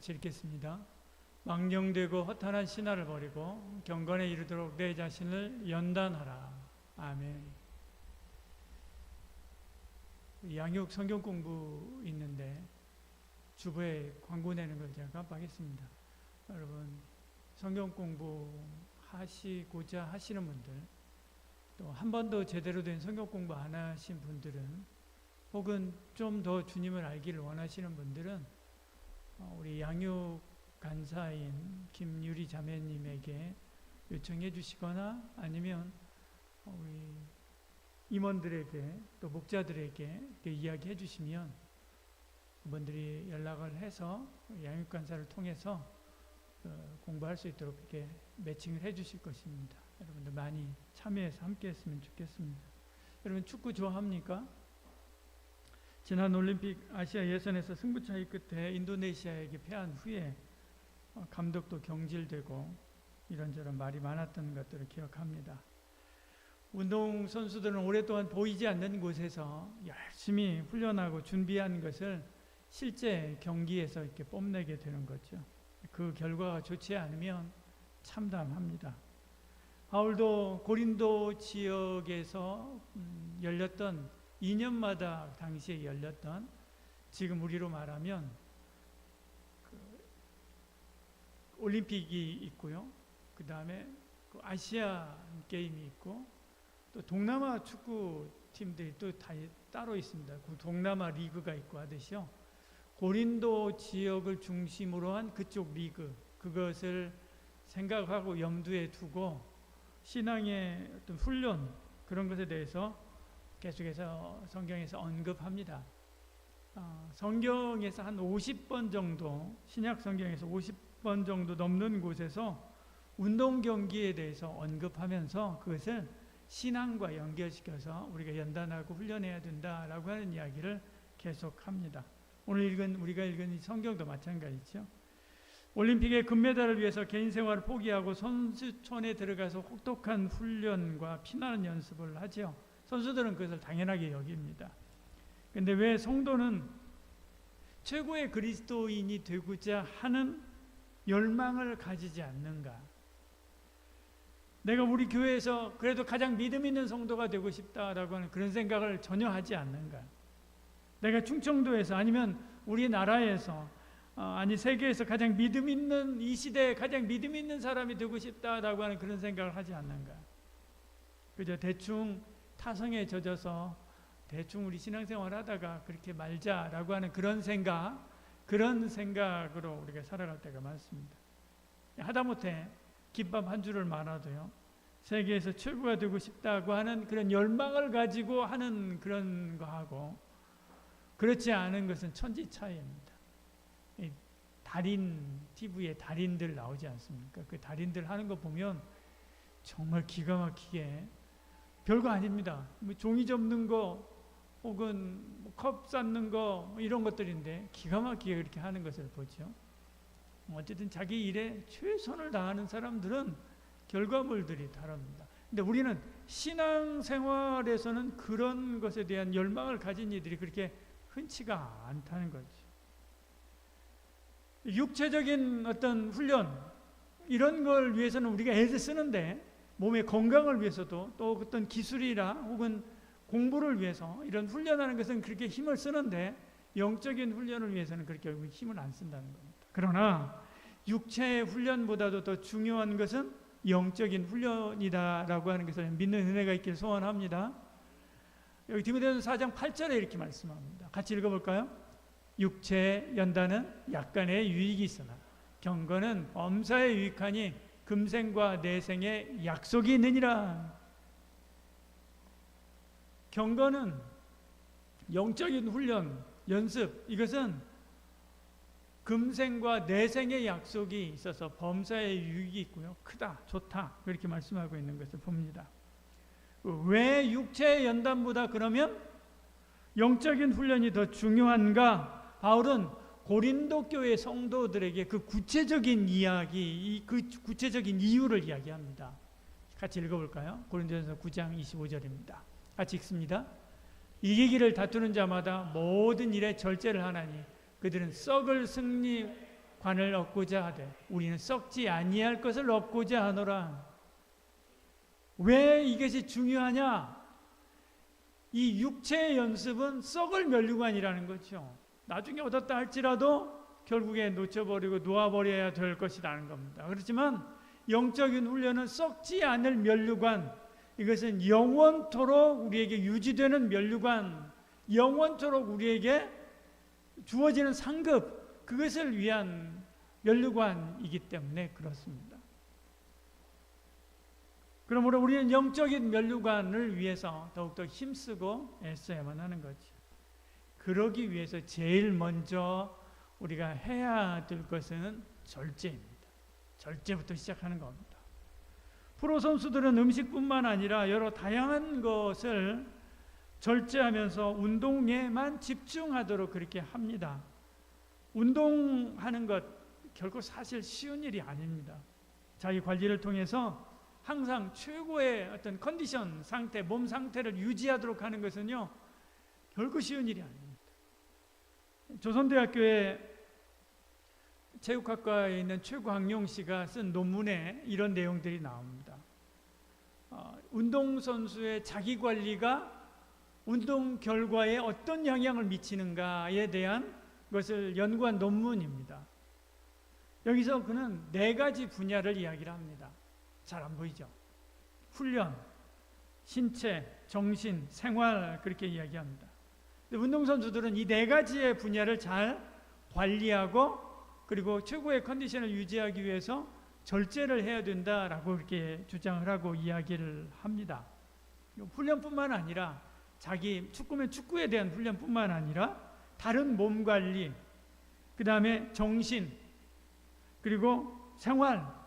같이 읽겠습니다. 망령되고 허탄한 신화를 버리고 경건에 이르도록 내 자신을 연단하라. 아멘. 양육 성경 공부 있는데 주부에 광고 내는 걸 제가 깜빡했습니다. 여러분 성경 공부 하시고자 하시는 분들, 또 한 번도 제대로 된 성경 공부 안 하신 분들은, 혹은 좀 더 주님을 알기를 원하시는 분들은 우리 양육 간사인 김유리 자매님에게 요청해 주시거나 아니면 우리 임원들에게 또 목자들에게 이야기해 주시면 그분들이 연락을 해서 양육 간사를 통해서 공부할 수 있도록 이렇게 매칭을 해 주실 것입니다. 여러분들 많이 참여해서 함께 했으면 좋겠습니다. 여러분 축구 좋아합니까? 지난 올림픽 아시아 예선에서 승부차이 끝에 인도네시아에게 패한 후에 감독도 경질되고 이런저런 말이 많았던 것들을 기억합니다. 운동선수들은 오랫동안 보이지 않는 곳에서 열심히 훈련하고 준비한 것을 실제 경기에서 이렇게 뽐내게 되는 거죠. 그 결과가 좋지 않으면 참담합니다. 바울도 고린도 지역에서 열렸던 2년마다 당시에 열렸던, 지금 우리로 말하면 올림픽이 있고요. 그 다음에 아시아 게임이 있고 또 동남아 축구 팀들이 또 따로 있습니다. 그 동남아 리그가 있고 하듯이요. 고린도 지역을 중심으로 한 그쪽 리그, 그것을 생각하고 염두에 두고 신앙의 어떤 훈련, 그런 것에 대해서 계속해서 성경에서 언급합니다. 성경에서 한 50번 정도, 신약 성경에서 50번 정도 넘는 곳에서 운동 경기에 대해서 언급하면서 그것을 신앙과 연결시켜서 우리가 연단하고 훈련해야 된다라고 하는 이야기를 계속합니다. 오늘 우리가 읽은 이 성경도 마찬가지죠. 올림픽의 금메달을 위해서 개인 생활을 포기하고 선수촌에 들어가서 혹독한 훈련과 피나는 연습을 하죠. 선수들은 그것을 당연하게 여깁니다. 그런데 왜 성도는 최고의 그리스도인이 되고자 하는 열망을 가지지 않는가? 내가 우리 교회에서 그래도 가장 믿음 있는 성도가 되고 싶다라고 하는 그런 생각을 전혀 하지 않는가? 내가 충청도에서 아니면 우리나라에서 아니 세계에서 가장 믿음 있는, 이 시대에 가장 믿음 있는 사람이 되고 싶다라고 하는 그런 생각을 하지 않는가? 그저 대충 타성에 젖어서 대충 우리 신앙생활 하다가 그렇게 말자라고 하는 그런 생각으로 우리가 살아갈 때가 많습니다. 하다못해 김밥 한 줄을 말아도요, 세계에서 최고가 되고 싶다고 하는 그런 열망을 가지고 하는 그런 거하고 그렇지 않은 것은 천지 차이입니다. 달인, TV에 달인들 나오지 않습니까? 그 달인들 하는 거 보면 정말 기가 막히게 별거 아닙니다. 뭐 종이 접는 거 혹은 컵 쌓는 거 이런 것들인데 기가 막히게 그렇게 하는 것을 보죠. 어쨌든 자기 일에 최선을 다하는 사람들은 결과물들이 다릅니다. 근데 우리는 신앙생활에서는 그런 것에 대한 열망을 가진 이들이 그렇게 흔치가 않다는 거죠. 육체적인 어떤 훈련, 이런 걸 위해서는 우리가 애를 쓰는데, 몸의 건강을 위해서도 또 어떤 기술이나 혹은 공부를 위해서 이런 훈련하는 것은 그렇게 힘을 쓰는데, 영적인 훈련을 위해서는 그렇게 힘을 안 쓴다는 겁니다. 그러나 육체의 훈련보다도 더 중요한 것은 영적인 훈련이다라고 하는 것을 믿는 은혜가 있기를 소원합니다. 여기 디모데전서 4장 8절에 이렇게 말씀합니다. 같이 읽어볼까요? 육체의 연단은 약간의 유익이 있으나 경건은 범사에 유익하니 금생과 내생에 약속이 있느니라. 경건은 영적인 훈련, 연습, 이것은 금생과 내생의 약속이 있어서 범사에 유익이 있고요, 크다, 좋다, 그렇게 말씀하고 있는 것을 봅니다. 왜 육체의 연단보다 그러면 영적인 훈련이 더 중요한가? 바울은 고린도 교회 성도들에게 그 구체적인 이야기, 그 구체적인 이유를 이야기합니다. 같이 읽어볼까요? 고린도전서 9장 25절입니다. 같이 읽습니다. 이기기를 다투는 자마다 모든 일에 절제를 하나니 그들은 썩을 승리 관을 얻고자 하되 우리는 썩지 아니할 것을 얻고자 하노라. 왜 이것이 중요하냐? 이 육체의 연습은 썩을 면류관이라는 거죠. 나중에 얻었다 할지라도 결국에 놓쳐버리고 놓아버려야 될 것이라는 겁니다. 그렇지만 영적인 훈련은 썩지 않을 면류관, 이것은 영원토록 우리에게 유지되는 면류관, 영원토록 우리에게 주어지는 상급, 그것을 위한 면류관이기 때문에 그렇습니다. 그러므로 우리는 영적인 면류관을 위해서 더욱더 힘쓰고 애써야만 하는 거죠. 그러기 위해서 제일 먼저 우리가 해야 될 것은 절제입니다. 절제부터 시작하는 겁니다. 프로 선수들은 음식뿐만 아니라 여러 다양한 것을 절제하면서 운동에만 집중하도록 그렇게 합니다. 운동하는 것 결코 사실 쉬운 일이 아닙니다. 자기 관리를 통해서 항상 최고의 어떤 컨디션 상태, 몸 상태를 유지하도록 하는 것은요, 결코 쉬운 일이 아닙니다. 조선대학교의 체육학과에 있는 최광용 씨가 쓴 논문에 이런 내용들이 나옵니다. 운동선수의 자기관리가 운동 결과에 어떤 영향을 미치는가에 대한 것을 연구한 논문입니다. 여기서 그는 4가지 분야를 이야기를 합니다. 잘 안 보이죠? 훈련, 신체, 정신, 생활, 그렇게 이야기합니다. 운동선수들은 이 4가지의 분야를 잘 관리하고 그리고 최고의 컨디션을 유지하기 위해서 절제를 해야 된다라고 그렇게 주장을 하고 이야기를 합니다. 훈련뿐만 아니라 자기 축구면 축구에 대한 훈련뿐만 아니라 다른 몸 관리, 그 다음에 정신, 그리고 생활,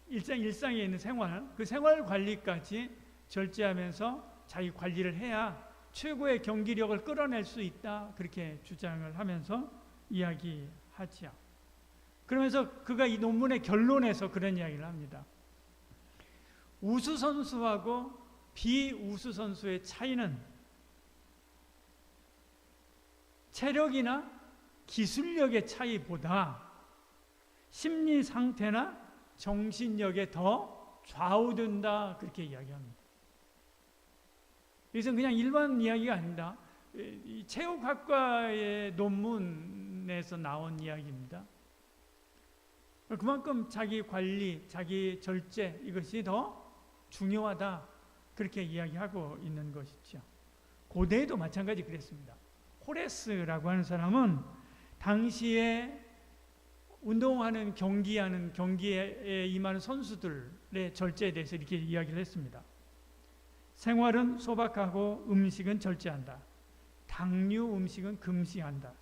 일상에 있는 생활, 그 생활 관리까지 절제하면서 자기 관리를 해야 최고의 경기력을 끌어낼 수 있다, 그렇게 주장을 하면서 이야기하지요. 그러면서 그가 이 논문의 결론에서 그런 이야기를 합니다. 우수 선수하고 비우수 선수의 차이는 체력이나 기술력의 차이보다 심리 상태나 정신력에 더 좌우된다, 그렇게 이야기합니다. 이것은 그냥 일반 이야기가 아닙니다. 이 체육학과의 논문에서 나온 이야기입니다. 그만큼 자기 관리, 자기 절제, 이것이 더 중요하다, 그렇게 이야기하고 있는 것이죠. 고대에도 마찬가지 그랬습니다. 호레스라고 하는 사람은 당시에 운동하는 경기에 임하는 선수들의 절제에 대해서 이렇게 이야기를 했습니다. 생활은 소박하고 음식은 절제한다. 당류 음식은 금시한다.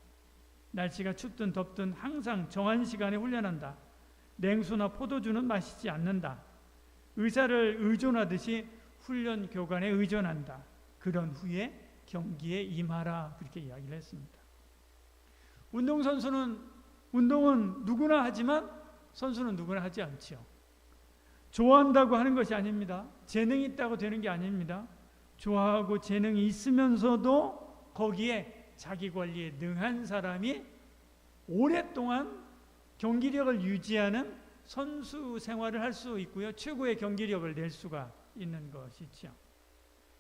날씨가 춥든 덥든 항상 정한 시간에 훈련한다. 냉수나 포도주는 마시지 않는다. 의사를 의존하듯이 훈련 교관에 의존한다. 그런 후에 경기에 임하라, 그렇게 이야기를 했습니다. 운동은 누구나 하지만 선수는 누구나 하지 않지요. 좋아한다고 하는 것이 아닙니다. 재능이 있다고 되는 게 아닙니다. 좋아하고 재능이 있으면서도 거기에 자기 관리에 능한 사람이 오랫동안 경기력을 유지하는 선수 생활을 할 수 있고요. 최고의 경기력을 낼 수가 있는 것이죠.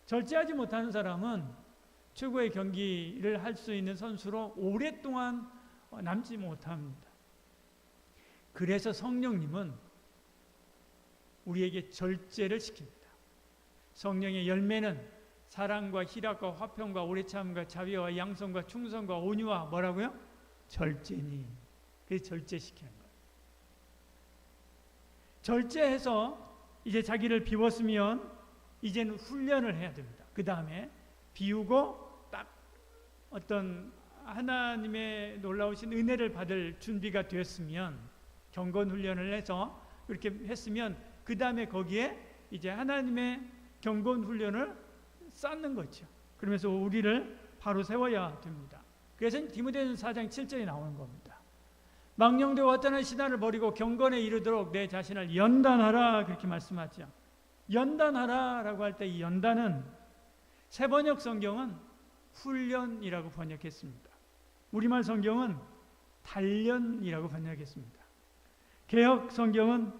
절제하지 못하는 사람은 최고의 경기를 할 수 있는 선수로 오랫동안 남지 못합니다. 그래서 성령님은 우리에게 절제를 시킵니다. 성령의 열매는 사랑과 희락과 화평과 오래참과 자비와 양성과 충성과 온유와 뭐라고요? 절제니. 그래서 절제시키는 거예요. 절제해서 이제 자기를 비웠으면 이제는 훈련을 해야 됩니다. 그 다음에 비우고 딱 어떤 하나님의 놀라우신 은혜를 받을 준비가 됐으면 경건 훈련을 해서 그렇게 했으면 그 다음에 거기에 이제 하나님의 경건 훈련을 쌓는 거죠. 그러면서 우리를 바로 세워야 됩니다. 그래서 디모데전서 4장 7절에 나오는 겁니다. 망령되고 허탄한 신화를 버리고 경건에 이르도록 내 자신을 연단하라, 그렇게 말씀하죠. 연단하라라고 할 때 이 연단은 세번역 성경은 훈련이라고 번역했습니다. 우리말 성경은 단련이라고 번역했습니다. 개혁 성경은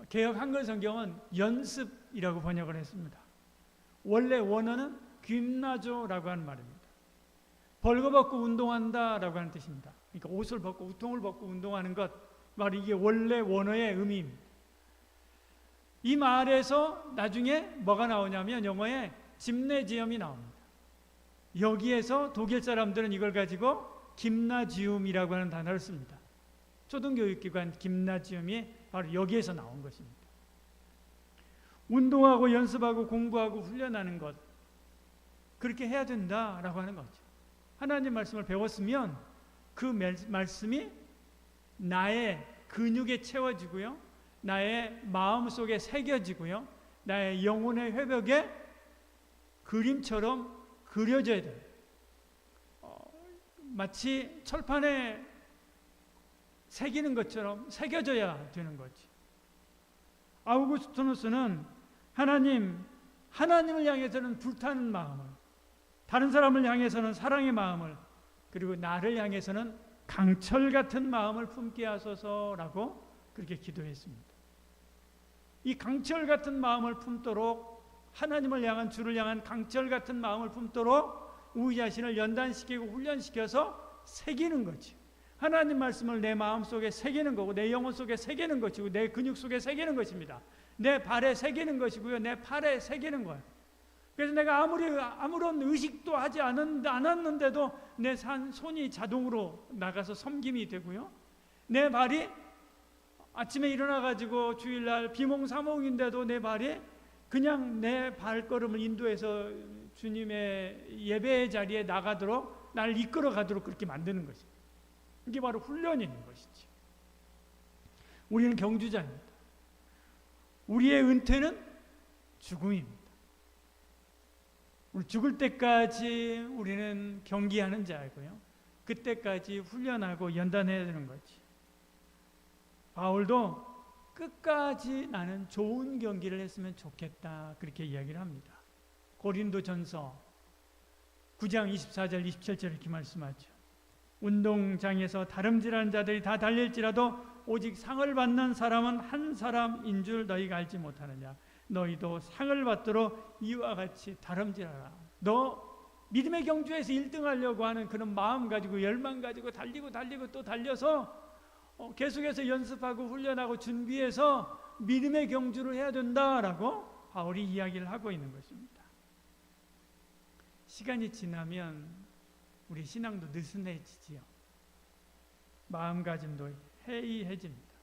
개혁 한글 성경은 연습이라고 번역을 했습니다. 원래 원어는 김나조라고 하는 말입니다. 벌거벗고 운동한다라고 하는 뜻입니다. 그러니까 옷을 벗고 우통을 벗고 운동하는 것, 바로 이게 원래 원어의 의미입니다. 이 말에서 나중에 뭐가 나오냐면 영어에 짐네지엄이 나옵니다. 여기에서 독일 사람들은 이걸 가지고 김나지움이라고 하는 단어를 씁니다. 초등교육기관 김나지움이 바로 여기에서 나온 것입니다. 운동하고 연습하고 공부하고 훈련하는 것, 그렇게 해야 된다라고 하는 거죠. 하나님 말씀을 배웠으면 그 말씀이 나의 근육에 채워지고요, 나의 마음속에 새겨지고요, 나의 영혼의 회벽에 그림처럼 그려져야 돼요. 마치 철판에 새기는 것처럼 새겨져야 되는 거지. 아우구스토누스는 하나님을 향해서는 불타는 마음을, 다른 사람을 향해서는 사랑의 마음을, 그리고 나를 향해서는 강철 같은 마음을 품게 하소서라고 그렇게 기도했습니다. 이 강철 같은 마음을 품도록, 하나님을 향한, 주를 향한 강철 같은 마음을 품도록 우리 자신을 연단시키고 훈련시켜서 새기는 거지. 하나님 말씀을 내 마음속에 새기는 거고, 내 영혼 속에 새기는 것이고, 내 근육 속에 새기는 것입니다. 내 발에 새기는 것이고요, 내 팔에 새기는 거예요. 그래서 내가 아무런 의식도 하지 않았는데도 내 손이 자동으로 나가서 섬김이 되고요, 내 발이 아침에 일어나가지고 주일날 비몽사몽인데도 내 발이 그냥 내 발걸음을 인도해서 주님의 예배의 자리에 나가도록, 나를 이끌어 가도록 그렇게 만드는 것입니다. 이게 바로 훈련이 있는 것이지. 우리는 경주자입니다. 우리의 은퇴는 죽음입니다. 우리 죽을 때까지 우리는 경기하는 자이고요, 그때까지 훈련하고 연단해야 되는 거지. 바울도 끝까지 나는 좋은 경기를 했으면 좋겠다, 그렇게 이야기를 합니다. 고린도전서 9장 24절 27절 이렇게 말씀하죠. 운동장에서 다름질하는 자들이 다 달릴지라도 오직 상을 받는 사람은 한 사람인 줄 너희가 알지 못하느냐. 너희도 상을 받도록 이와 같이 다름질하라. 너 믿음의 경주에서 1등 하려고 하는 그런 마음 가지고, 열망 가지고 달리고 또 달려서 계속해서 연습하고 훈련하고 준비해서 믿음의 경주를 해야 된다라고 바울이 이야기를 하고 있는 것입니다. 시간이 지나면 우리 신앙도 느슨해지지요. 마음가짐도 해이해집니다.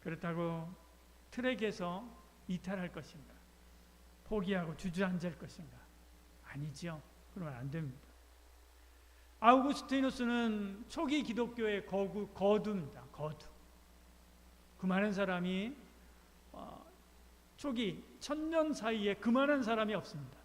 그렇다고 트랙에서 이탈할 것인가? 포기하고 주저앉을 것인가? 아니지요. 그러면 안 됩니다. 아우구스티누스는 초기 기독교의 거두입니다. 거두. 그 많은 사람이 초기 1000년 사이에 그 많은 사람이 없습니다.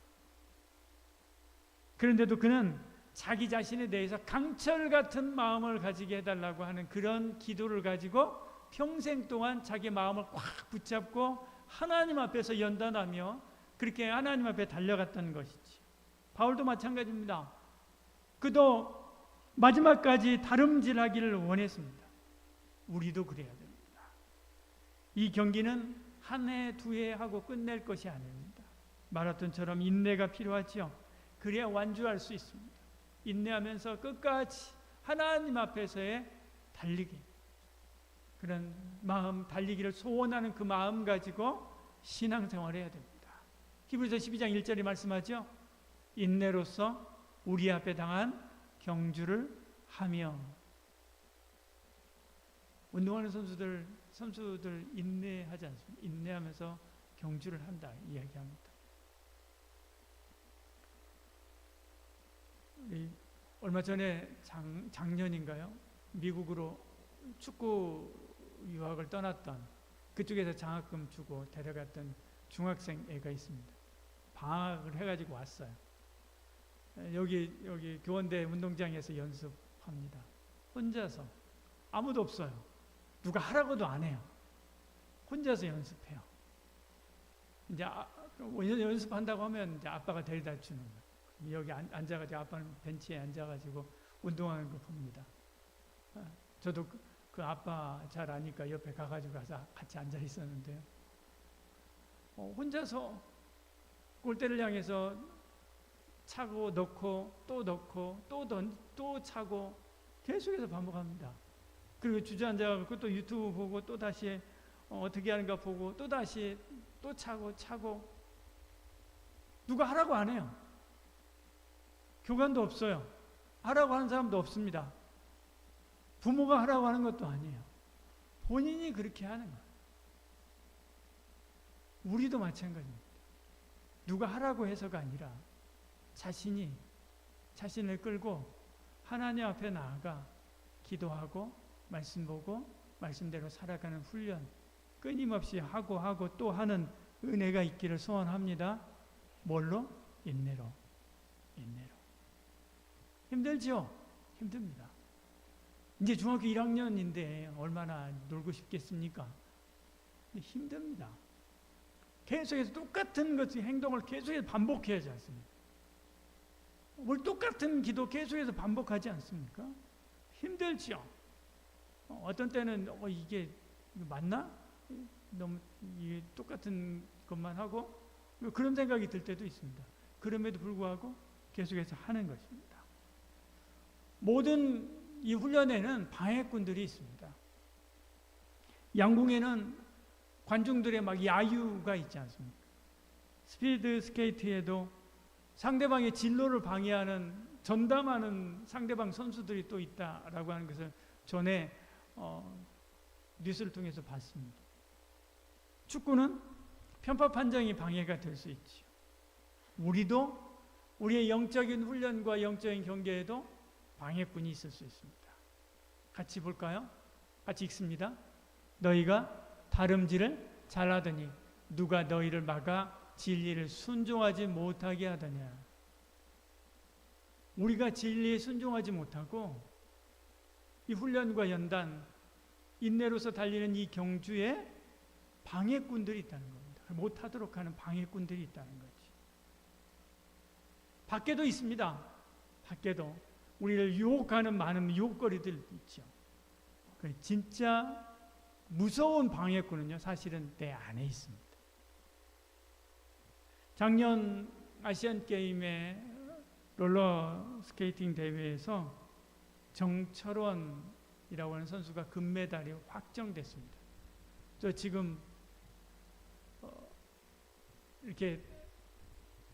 그런데도 그는 자기 자신에 대해서 강철 같은 마음을 가지게 해달라고 하는 그런 기도를 가지고 평생 동안 자기 마음을 꽉 붙잡고 하나님 앞에서 연단하며 그렇게 하나님 앞에 달려갔던 것이지. 바울도 마찬가지입니다. 그도 마지막까지 다름질하기를 원했습니다. 우리도 그래야 됩니다. 이 경기는 한 해, 두 해 하고 끝낼 것이 아닙니다. 마라톤처럼 인내가 필요하지요. 그래야 완주할 수 있습니다. 인내하면서 끝까지 하나님 앞에서의 달리기, 그런 마음, 달리기를 소원하는 그 마음 가지고 신앙생활을 해야 됩니다. 히브리서 12장 1절이 말씀하죠. 인내로서 우리 앞에 당한 경주를 하며. 운동하는 선수들 인내하지 않습니다. 인내하면서 경주를 한다 이야기합니다. 얼마 전에 작년인가요? 미국으로 축구 유학을 떠났던, 그쪽에서 장학금 주고 데려갔던 중학생 애가 있습니다. 방학을 해가지고 왔어요. 여기 교원대 운동장에서 연습합니다. 혼자서. 아무도 없어요. 누가 하라고도 안 해요. 혼자서 연습해요. 이제 연습한다고 하면 이제 아빠가 데려다 주는 거예요. 여기 앉아가지고, 아빠는 벤치에 앉아가지고 운동하는 거 봅니다. 저도 그 아빠 잘 아니까 옆에 가가지고 같이 앉아 있었는데요. 혼자서 골대를 향해서 차고 넣고 또 넣고 또 차고 계속해서 반복합니다. 그리고 주저앉아가지고 또 유튜브 보고 또 다시 어떻게 하는가 보고 또 다시 또 차고 누가 하라고 안 해요. 교관도 없어요. 하라고 하는 사람도 없습니다. 부모가 하라고 하는 것도 아니에요. 본인이 그렇게 하는 거예요. 우리도 마찬가지입니다. 누가 하라고 해서가 아니라 자신을 끌고 하나님 앞에 나아가 기도하고 말씀 보고 말씀대로 살아가는 훈련 끊임없이 하고 또 하는 은혜가 있기를 소원합니다. 뭘로? 인내로. 힘들죠? 힘듭니다. 이제 중학교 1학년인데 얼마나 놀고 싶겠습니까? 근데 힘듭니다. 계속해서 똑같은 행동을 계속해서 반복해야 하지 않습니까? 뭘 똑같은 기도 계속해서 반복하지 않습니까? 힘들죠. 어떤 때는 이게 맞나? 너무 이게 똑같은 것만 하고 그런 생각이 들 때도 있습니다. 그럼에도 불구하고 계속해서 하는 것입니다. 모든 이 훈련에는 방해꾼들이 있습니다. 양궁에는 관중들의 막 야유가 있지 않습니까? 스피드 스케이트에도 상대방의 진로를 방해하는 전담하는 상대방 선수들이 또 있다라고 하는 것을 전에 뉴스를 통해서 봤습니다. 축구는 편파 판정이 방해가 될 수 있죠. 우리도 우리의 영적인 훈련과 영적인 경계에도 방해꾼이 있을 수 있습니다. 같이 볼까요? 같이 읽습니다. 너희가 다름질을 잘하더니 누가 너희를 막아 진리를 순종하지 못하게 하더냐. 우리가 진리에 순종하지 못하고 이 훈련과 연단, 인내로서 달리는 이 경주에 방해꾼들이 있다는 겁니다. 못하도록 하는 방해꾼들이 있다는 거지. 밖에도 있습니다. 밖에도 우리를 유혹하는 많은 유혹거리들 있죠. 진짜 무서운 방해꾼은요, 사실은 내 안에 있습니다. 작년 아시안 게임의 롤러 스케이팅 대회에서 정철원이라고 하는 선수가 금메달이 확정됐습니다. 저 지금 이렇게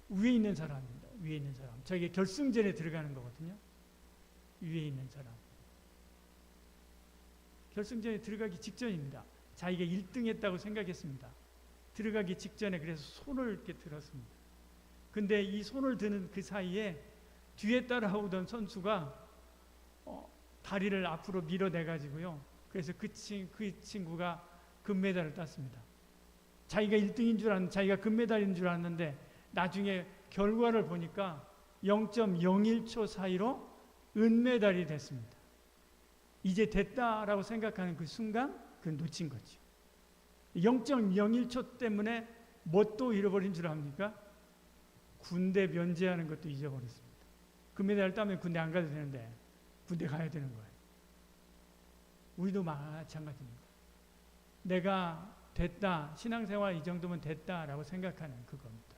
위에 있는 사람입니다. 위에 있는 사람. 저게 결승전에 들어가는 거거든요. 위에 있는 사람. 결승전에 들어가기 직전입니다. 자기가 1등 했다고 생각했습니다. 들어가기 직전에 그래서 손을 이렇게 들었습니다. 근데 이 손을 드는 그 사이에 뒤에 따라오던 선수가 다리를 앞으로 밀어내가지고요. 그래서 그 친구가 금메달을 땄습니다. 자기가 1등인 줄 알았는데, 자기가 금메달인 줄 알았는데 나중에 결과를 보니까 0.01초 사이로 은메달이 됐습니다. 이제 됐다라고 생각하는 그 순간 그걸 놓친 거죠. 0.01초 때문에 뭣도 잃어버린 줄 압니까? 군대 면제하는 것도 잊어버렸습니다. 금메달을 따면 군대 안 가도 되는데 군대 가야 되는 거예요. 우리도 마찬가지입니다. 내가 됐다, 신앙생활 이 정도면 됐다라고 생각하는 그겁니다.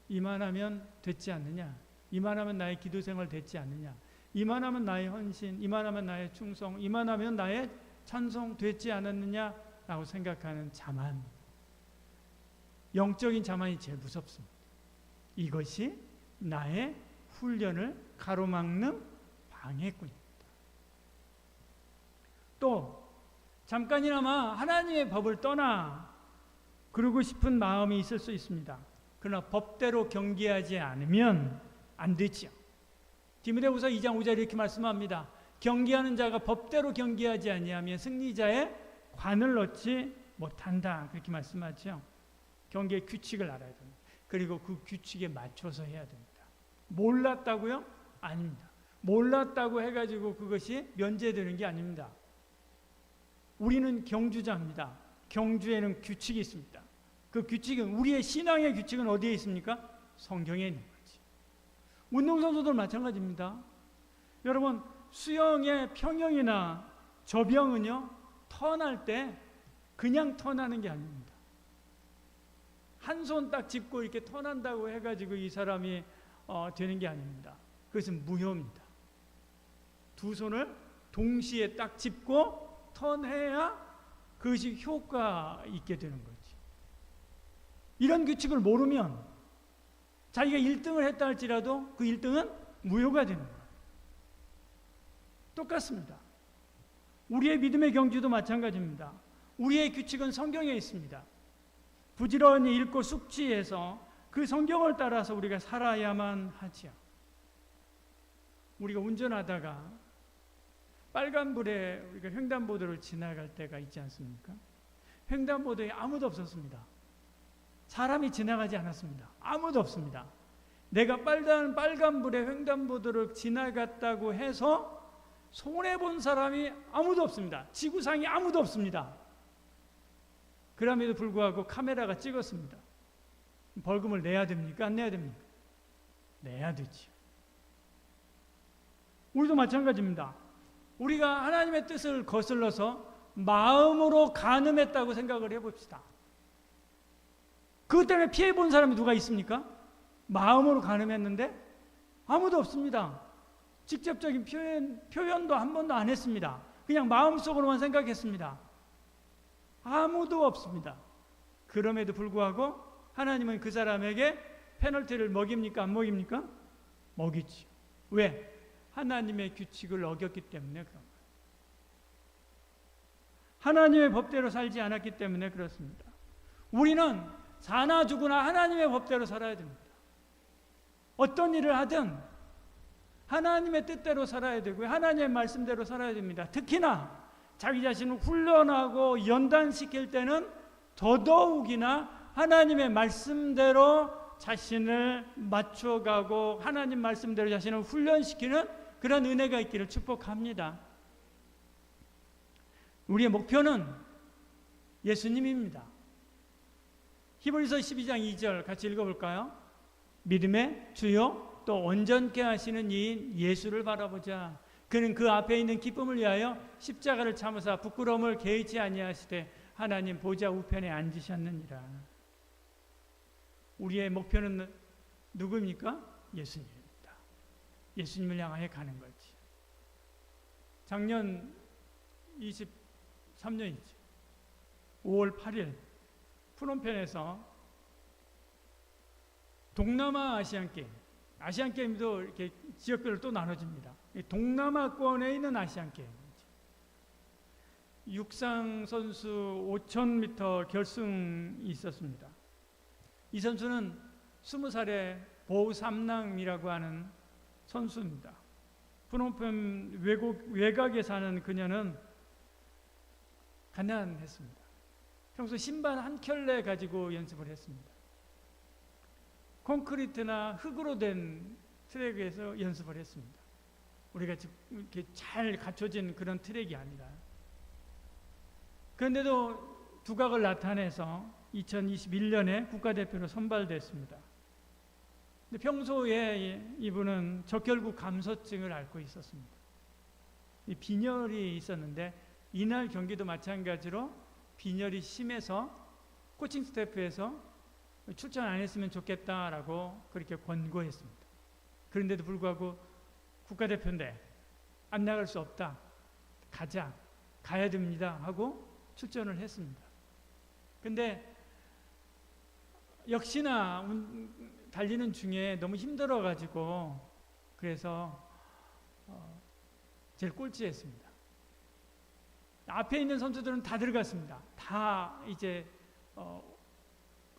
이만하면 됐지 않느냐? 이만하면 나의 기도생활 됐지 않느냐? 이만하면 나의 헌신, 이만하면 나의 충성, 이만하면 나의 찬송 됐지 않았느냐라고 생각하는 자만, 영적인 자만이 제일 무섭습니다. 이것이 나의 훈련을 가로막는 방해꾼입니다. 또 잠깐이나마 하나님의 법을 떠나 그러고 싶은 마음이 있을 수 있습니다. 그러나 법대로 경계하지 않으면 안 되죠. 디모데후서 2장 5절 이렇게 말씀합니다. 경계하는 자가 법대로 경계하지 아니하면 승리자의 관을 얻지 못한다. 그렇게 말씀하죠. 경계의 규칙을 알아야 됩니다. 그리고 그 규칙에 맞춰서 해야 됩니다. 몰랐다고요? 아닙니다. 몰랐다고 해가지고 그것이 면제되는 게 아닙니다. 우리는 경주자입니다. 경주에는 규칙이 있습니다. 그 규칙은, 우리의 신앙의 규칙은 어디에 있습니까? 성경에 있는 거지. 운동선수들 마찬가지입니다. 여러분, 수영의 평영이나 저병은요, 턴할 때 그냥 턴하는 게 아닙니다. 한 손 딱 짚고 이렇게 턴한다고 해가지고 이 사람이 되는 게 아닙니다. 그것은 무효입니다. 두 손을 동시에 딱 짚고 턴해야 그것이 효과 있게 되는 거지. 이런 규칙을 모르면 자기가 1등을 했다 할지라도 그 1등은 무효가 되는 거예요. 똑같습니다. 우리의 믿음의 경주도 마찬가지입니다. 우리의 규칙은 성경에 있습니다. 부지런히 읽고 숙지해서 그 성경을 따라서 우리가 살아야만 하지요. 우리가 운전하다가 빨간불에 우리가 횡단보도를 지나갈 때가 있지 않습니까? 횡단보도에 아무도 없었습니다. 사람이 지나가지 않았습니다. 아무도 없습니다. 내가 빨간불에 횡단보도를 지나갔다고 해서 손해본 사람이 아무도 없습니다. 지구상에 아무도 없습니다. 그럼에도 불구하고 카메라가 찍었습니다. 벌금을 내야 됩니까? 안 내야 됩니까? 내야 되죠. 우리도 마찬가지입니다. 우리가 하나님의 뜻을 거슬러서 마음으로 간음했다고 생각을 해봅시다. 그것 때문에 피해본 사람이 누가 있습니까? 마음으로 간음했는데 아무도 없습니다. 직접적인 표현도 한 번도 안 했습니다. 그냥 마음속으로만 생각했습니다. 아무도 없습니다. 그럼에도 불구하고 하나님은 그 사람에게 페널티를 먹입니까? 안 먹입니까? 먹이지. 왜? 하나님의 규칙을 어겼기 때문에 그런 거예요. 하나님의 법대로 살지 않았기 때문에 그렇습니다. 우리는 사나 죽으나 하나님의 법대로 살아야 됩니다. 어떤 일을 하든 하나님의 뜻대로 살아야 되고요. 하나님의 말씀대로 살아야 됩니다. 특히나 자기 자신을 훈련하고 연단시킬 때는 더더욱이나 하나님의 말씀대로 자신을 맞춰가고 하나님 말씀대로 자신을 훈련시키는 그런 은혜가 있기를 축복합니다. 우리의 목표는 예수님입니다. 히브리서 12장 2절 같이 읽어볼까요? 믿음의 주요 또 온전케 하시는 이인 예수를 바라보자. 그는 그 앞에 있는 기쁨을 위하여 십자가를 참으사 부끄러움을 개의치 아니하시되 하나님 보좌 우편에 앉으셨느니라. 우리의 목표는 누구입니까? 예수님입니다. 예수님을 향하여 가는 거지. 작년 23년이죠. 5월 8일 프놈펜에서 동남아 아시안게임, 아시안게임도 이렇게 지역별로 또 나눠집니다. 동남아권에 있는 아시안게임이죠. 육상 선수 5000m 결승이 있었습니다. 이 선수는 20살의 보우삼남이라고 하는 선수입니다. 프놈펜 외곽에 사는 그녀는 가난했습니다. 평소 신발 한 켤레 가지고 연습을 했습니다. 콘크리트나 흙으로 된 트랙에서 연습을 했습니다. 우리가 이렇게 잘 갖춰진 그런 트랙이 아니라. 그런데도 두각을 나타내서 2021년에 국가대표로 선발됐습니다. 근데 평소에 이분은 적혈구 감소증을 앓고 있었습니다. 빈혈이 있었는데 이날 경기도 마찬가지로 빈혈이 심해서 코칭 스태프에서 출전 안 했으면 좋겠다라고 그렇게 권고했습니다. 그런데도 불구하고 국가대표인데 안 나갈 수 없다. 가야 됩니다 하고 출전을 했습니다. 근데 역시나 달리는 중에 너무 힘들어가지고 그래서 제일 꼴찌했습니다. 앞에 있는 선수들은 다 들어갔습니다. 다 이제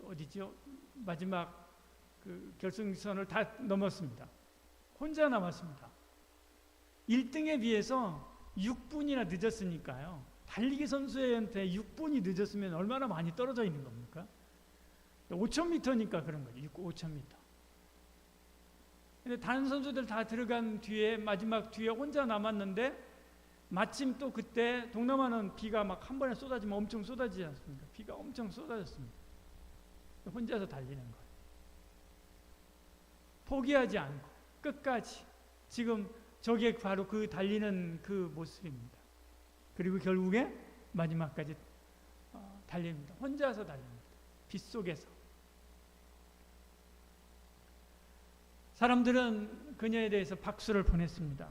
어디죠? 마지막 그 결승선을 다 넘었습니다. 혼자 남았습니다. 1등에 비해서 6분이나 늦었으니까요. 달리기 선수한테 6분이 늦었으면 얼마나 많이 떨어져 있는 겁니까? 5000m니까 그런 거죠. 5000m. 근데 다른 선수들 다 들어간 뒤에 마지막 뒤에 혼자 남았는데 마침 또 그때 동남아는 비가 막 한 번에 쏟아지면 엄청 쏟아지지 않습니까? 비가 엄청 쏟아졌습니다. 혼자서 달리는 거예요. 포기하지 않고 끝까지 지금 저게 바로 그 달리는 그 모습입니다. 그리고 결국에 마지막까지 달립니다. 혼자서 달립니다. 빗속에서. 사람들은 그녀에 대해서 박수를 보냈습니다.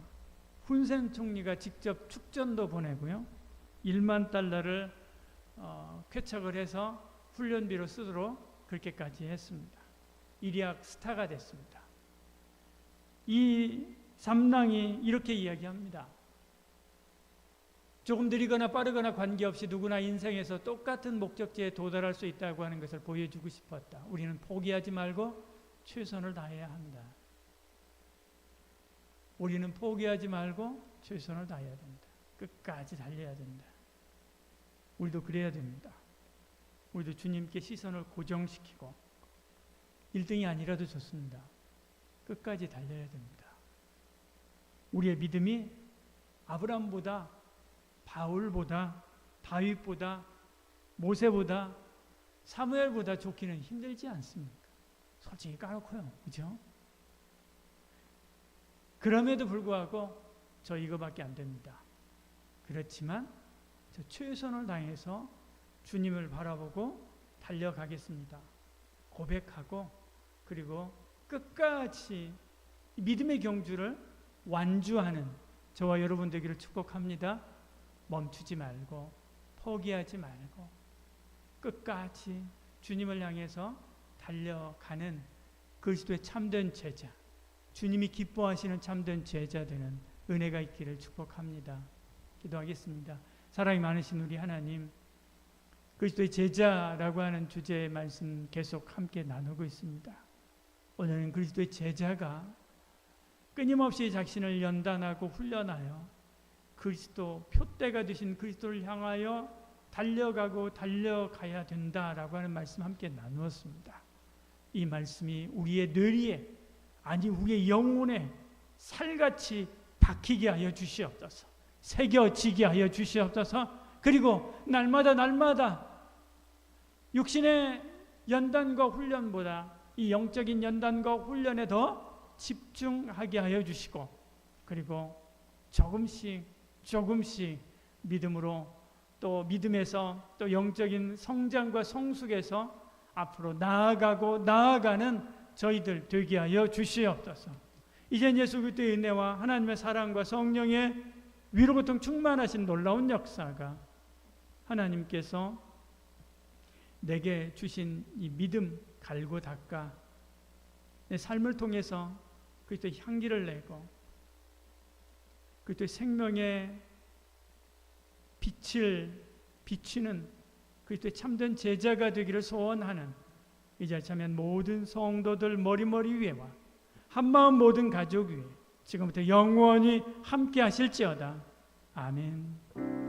훈센 총리가 직접 축전도 보내고요. 1만 달러를 쾌척을 해서 훈련비로 쓰도록 그렇게까지 했습니다. 일약 스타가 됐습니다. 이 삼랑이 이렇게 이야기합니다. 조금 느리거나 빠르거나 관계없이 누구나 인생에서 똑같은 목적지에 도달할 수 있다고 하는 것을 보여주고 싶었다. 우리는 포기하지 말고 최선을 다해야 한다. 우리는 포기하지 말고 최선을 다해야 된다. 끝까지 달려야 된다. 우리도 그래야 됩니다. 우리도 주님께 시선을 고정시키고 1등이 아니라도 좋습니다. 끝까지 달려야 됩니다. 우리의 믿음이 아브라함보다, 바울보다, 다윗보다, 모세보다, 사무엘보다 좋기는 힘들지 않습니까? 솔직히 까놓고요. 그죠? 그럼에도 불구하고 저 이거밖에 안 됩니다. 그렇지만 저 최선을 다해서 주님을 바라보고 달려가겠습니다. 고백하고 그리고 끝까지 믿음의 경주를 완주하는 저와 여러분 되기를 축복합니다. 멈추지 말고 포기하지 말고 끝까지 주님을 향해서 달려가는 그리스도의 참된 제자, 주님이 기뻐하시는 참된 제자 되는 은혜가 있기를 축복합니다. 기도하겠습니다. 사랑이 많으신 우리 하나님, 그리스도의 제자라고 하는 주제의 말씀 계속 함께 나누고 있습니다. 오늘은 그리스도의 제자가 끊임없이 자신을 연단하고 훈련하여 그리스도 표대가 되신 그리스도를 향하여 달려가고 달려가야 된다라고 하는 말씀 함께 나누었습니다. 이 말씀이 우리의 뇌리에, 아니 우리의 영혼에 살같이 박히게 하여 주시옵소서. 새겨지게 하여 주시옵소서. 그리고 날마다 육신의 연단과 훈련보다 이 영적인 연단과 훈련에 더 집중하게 하여 주시고, 그리고 조금씩 믿음으로, 또 믿음에서 또 영적인 성장과 성숙에서 앞으로 나아가는 저희들 되게 하여 주시옵소서. 이젠 예수 그리스도의 은혜와 하나님의 사랑과 성령의 위로고통 충만하신 놀라운 역사가 하나님께서 내게 주신 이 믿음 갈고 닦아 내 삶을 통해서 그리스도의 향기를 내고 그리스도의 생명의 빛을 비추는 그리스도의 참된 제자가 되기를 소원하는 이 자리에 참여한 모든 성도들 머리 위에와 한마음 모든 가족 위에 지금부터 영원히 함께 하실지어다. 아멘.